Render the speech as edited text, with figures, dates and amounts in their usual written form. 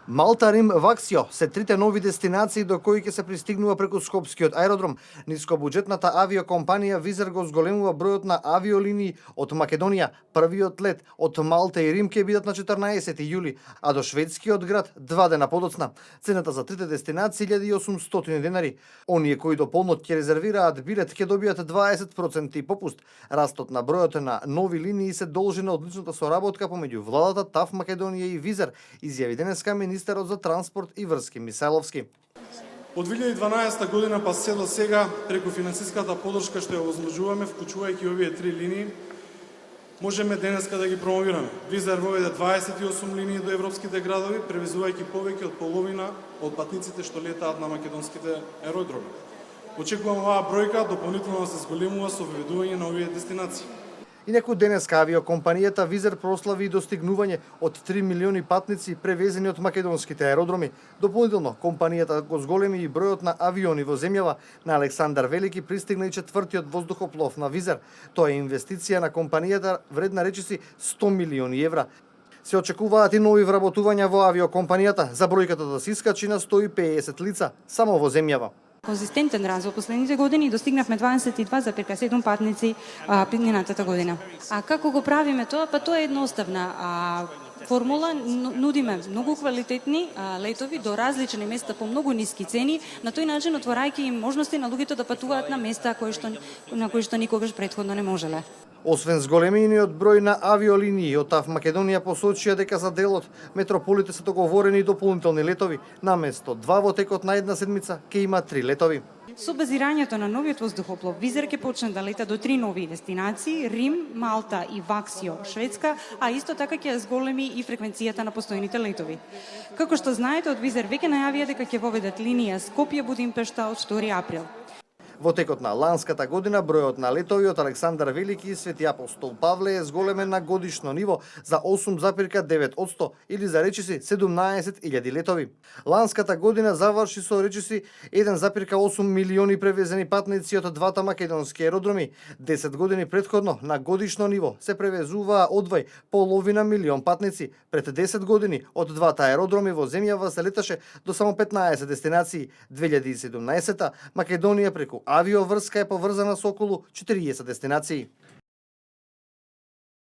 Малта, Рим, Ваксио се трите нови дестинации до кои ќе се пристигнува преку Скопскиот аеродром. Нискобуџетната авиокомпанија Визер го зголемува бројот на авиолинии од Македонија. Првиот лет од Малта и Рим ќе бидат на 14 јули, а до шведскиот град 2 дена подоцна. Цената за трите дестинации 1800 денари. Оние кои до полнот ќе резервираат билет ќе добијат 20% попуст. Растот на бројот на нови линии се должи на одличната соработка помеѓу владата, ТАВ Македонија и Визер, изјави денеска министерот за транспорт и врски Мисајловски. Од 2012 година па се до сега, преку финансиската подршка што ја возможуваме, вклучувајќи овие три линии, можеме денеска да ги промовираме. Визер воведе 28 линии до европските градови, превезувајќи повеќе од половина од патниците што летаат на македонските аеродроми. Очекувам оваа бројка дополнително да се зголемува со воведување на овие дестинации. Инаку денеска авиокомпанијата Визер прослави достигнување од 3 милиони патници превезени од македонските аеродроми. Дополнително, компанијата го зголеми и бројот на авиони во земјава. На Александар Велики пристигна и четвртиот воздухоплов на Визер. Тоа е инвестиција на компанијата вредна речиси 100 милиони евра. Се очекуваат и нови вработувања во авиокомпанијата, за бројката да се искачи на 150 лица само во земјава. Конзистентен раст во последните години достигнавме 22,7 патници минатата година. А како го правиме тоа? Па тоа е едноставна формула, нудиме многу квалитетни летови до различни места по многу ниски цени, на тој начин отворајќи им можности на луѓето да патуваат на места на кои што никогаш претходно не можеле. Освен зголемениот број на авиолинии, од ТАВ Македонија посочија дека за дел од метрополите се договорени и дополнителни летови. Наместо 2 во текот на една седмица ќе има 3 летови. Со базирањето на новиот воздухоплов, Визер ќе почне да лета до 3 нови дестинации: Рим, Малта и Ваксио, Шведска, а исто така ќе зголеми и фреквенцијата на постојните летови. Како што знаете, од Визер веќе најавија дека ќе воведат линија Скопје-Будимпешта од 2 април. Во текот на ланската година бројот на летови од Александар Велики и Свети Апостол Павле е зголемен на годишно ниво за 8,9% или за речиси 17.000 летови. Ланската година заврши со речиси 1,8 милиони превезени патници од двата македонски аеродроми. 10 години претходно на годишно ниво се превезуваа одвој половина милион патници. Пред 10 години од двата аеродроми во земјава се леташе до само 15 дестинации. 2017 Македонија преку авиоврска е поврзана со околу 40 дестинации.